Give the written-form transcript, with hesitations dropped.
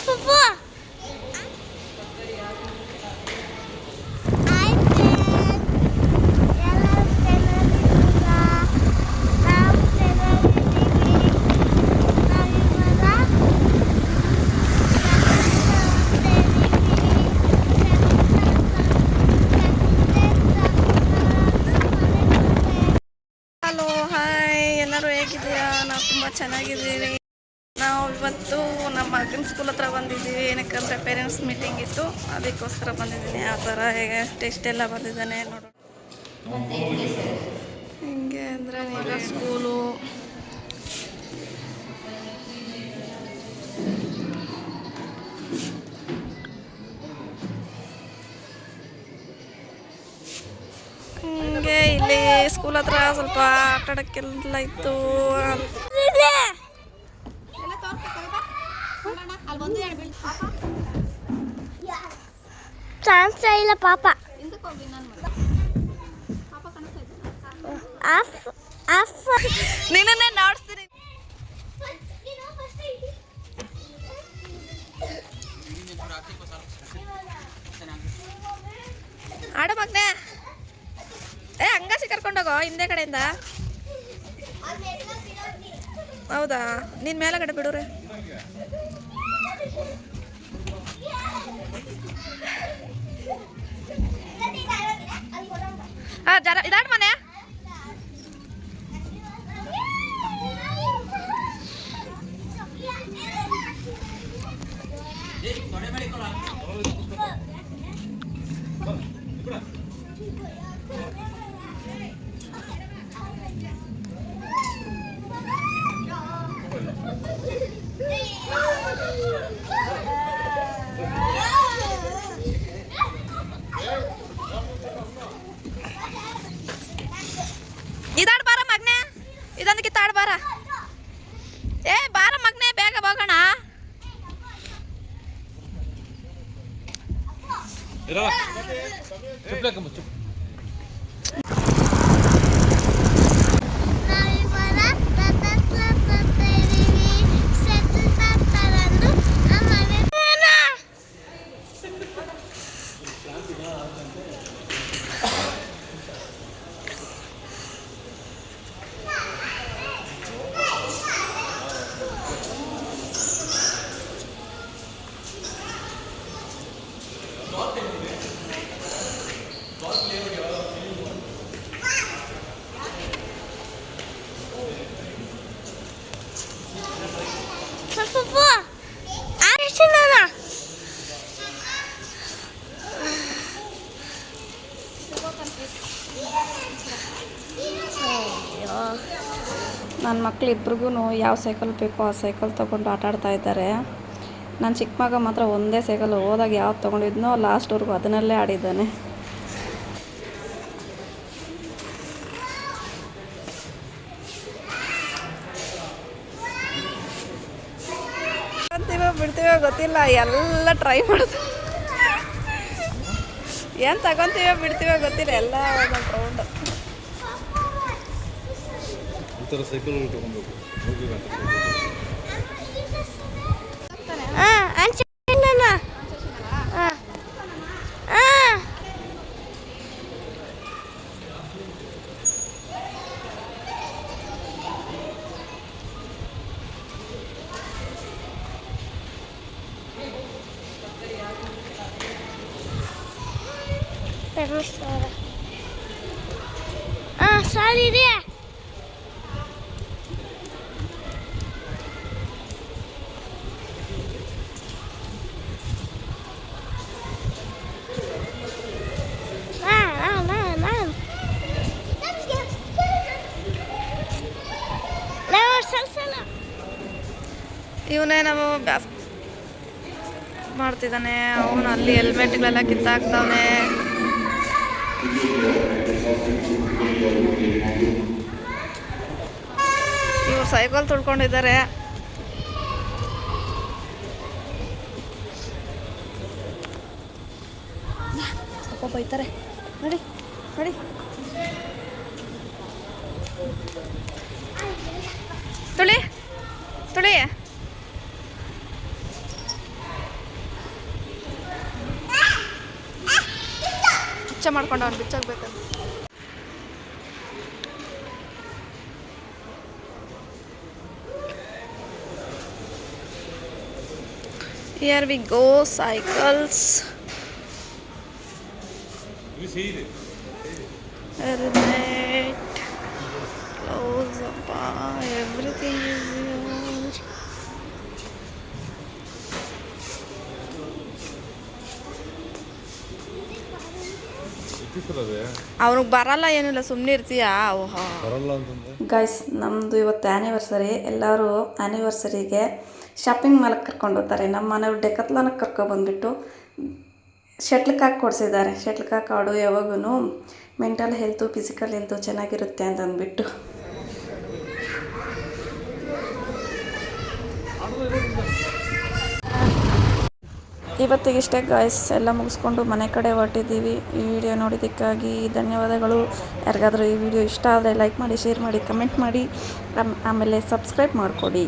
Hello hi, ಎಲ್ಲರೂ ಹೇಗಿದ್ದೀರಾ? ನಾವು ತುಂಬ ಚೆನ್ನಾಗಿದ್ದೀವಿ. ನಾವು ಇವತ್ತು ನಮ್ಮ ಮಗನ ಸ್ಕೂಲ್ ಹತ್ರ ಬಂದಿದ್ದೀವಿ. ಏನಕ್ಕಂದರೆ ಪೇರೆಂಟ್ಸ್ ಮೀಟಿಂಗ್ ಇತ್ತು, ಅದಕ್ಕೋಸ್ಕರ ಬಂದಿದ್ದೀನಿ. ಆ ಥರ ಹೇಗೆ ಟೆಸ್ಟ್ ಎಲ್ಲ ಬಂದಿದ್ದಾನೆ ನೋಡೋಣ. ಹಿಂಗೆ ಅಂದರೆ ಈಗ ಸ್ಕೂಲು ಹಿಂಗೆ ಇಲ್ಲಿ ಸ್ಕೂಲ್ ಹತ್ರ ಸ್ವಲ್ಪ ಆಟ ಆಡೋಕ್ಕೆಲ್ಲ ಇತ್ತು. ಇಲ್ಲ ಪಾಪ ನಿನ್ನೆ ನೋಡ್ತೀನಿ. ಆಡ ಮಗ್ನೆ, ಹಂಗಾಸಿ ಕರ್ಕೊಂಡೋಗೋ ಹಿಂದೆ ಕಡೆಯಿಂದ. ಹೌದಾ, ನೀನ್ ಮೇಲಗಡೆ ಬಿಡೋರೆ. ಜರ ಇದಾಡ್ ಮನೆ. ಇದಾಡ್ ಬಾರ ಮಗ್ನೆ, ಇದೊಂದು ಕಿತ್ತಾಡ್ ಬಾರ. ಬಾರ ಮಗ್ನೆ, ಬೇಗ ಹೋಗೋಣ. ನನ್ನ ಮಕ್ಕಳಿಬ್ರಿಗೂ ಯಾವ ಸೈಕಲ್ ಬೇಕೋ ಆ ಸೈಕಲ್ ತೊಗೊಂಡು ಆಟ ಆಡ್ತಾ ಇದ್ದಾರೆ. ನನ್ನ ಚಿಕ್ಕ ಮಗ ಮಾತ್ರ ಒಂದೇ ಸೈಕಲ್ ಹೋದಾಗ ಯಾವ್ದು ತೊಗೊಂಡಿದ್ನೋ ಲಾಸ್ಟ್ವರೆಗೂ ಅದನ್ನಲ್ಲೇ ಆಡಿದ್ದಾನೆ. ಬಿಡ್ತೀವೋ ಗೊತ್ತಿಲ್ಲ, ಎಲ್ಲ ಟ್ರೈ ಮಾಡೋದು. ಏನು ತಗೊತೀವೋ ಬಿಡ್ತೀವೋ ಗೊತ್ತಿಲ್ಲ, ಎಲ್ಲ ಒಂದೊಂದು ರೌಂಡ್. ಸೈಕಲ್ ತಗೊಬೇಕು. ಸಾರಿ ರೀ. ಇವನೇ ನಾವು ಮಾಡ್ತಿದ್ದಾನೆ. ಅವನು ಅಲ್ಲಿ ಹೆಲ್ಮೆಟ್ಗಳೆಲ್ಲ ಕಿತ್ತಾಕ್ತಾವನೆ. ಇವ್ರು ಸೈಕಲ್ ತುಳ್ಕೊಂಡಿದ್ದಾರೆ. ಅಪ್ಪ ಬೈತಾರೆ ನೋಡಿ ನೋಡಿ. ತುಳಿ ತುಳಿ. ಪರಿಚಯ ಮಾಡ್ಕೊಂಡು ಅವ್ನು ಬಿಚ್ಚಾಗಬೇಕಂತ. Here we go, cycles. Helmet, clothes, everything is here. ಅವ್ನಿಗೆ ಬರಲ್ಲ ಏನಿಲ್ಲ, ಸುಮ್ಮನೆ ಇರ್ತೀಯಾ? ಬರಲ್ಲ ಅಂತಂದ್ರೆ ಗೈಸ್, ನಮ್ಮದು ಇವತ್ತು ಆ್ಯನಿವರ್ಸರಿ. ಎಲ್ಲರೂ ಆ್ಯನಿವರ್ಸರಿಗೆ ಶಾಪಿಂಗ್ ಮಾಲಕ್ಕೆ ಕರ್ಕೊಂಡು ಹೋಗ್ತಾರೆ. ನಮ್ಮ ಮನೆಯವ್ರು ಡೆಕತ್ಲಾನಕ್ಕೆ ಕರ್ಕೊಬಂದ್ಬಿಟ್ಟು ಶಟ್ಲ್ ಕಾಕ್ ಕೊಡಿಸಿದ್ದಾರೆ. ಶಟ್ಲ್ ಕಾಕ್ ಆಡು ಯಾವಾಗೂ ಮೆಂಟಲ್ ಹೆಲ್ತು ಫಿಸಿಕಲ್ ಹೆಲ್ತು ಚೆನ್ನಾಗಿರುತ್ತೆ ಅಂತ ಅಂದ್ಬಿಟ್ಟು. ಇವತ್ತಿಗಿಷ್ಟೇ ಗಾಯ್ಸ್, ಎಲ್ಲ ಮುಗಿಸ್ಕೊಂಡು ಮನೆ ಕಡೆ ಹೊರಟಿದ್ದೀವಿ. ಈ ವಿಡಿಯೋ ನೋಡಿದ್ದಕ್ಕಾಗಿ ಧನ್ಯವಾದಗಳು. ಯಾರಿಗಾದರೂ ಈ ವಿಡಿಯೋ ಇಷ್ಟ ಆದರೆ ಲೈಕ್ ಮಾಡಿ, ಶೇರ್ ಮಾಡಿ, ಕಮೆಂಟ್ ಮಾಡಿ, ಆಮೇಲೆ ಸಬ್ಸ್ಕ್ರೈಬ್ ಮಾಡಿಕೊಡಿ.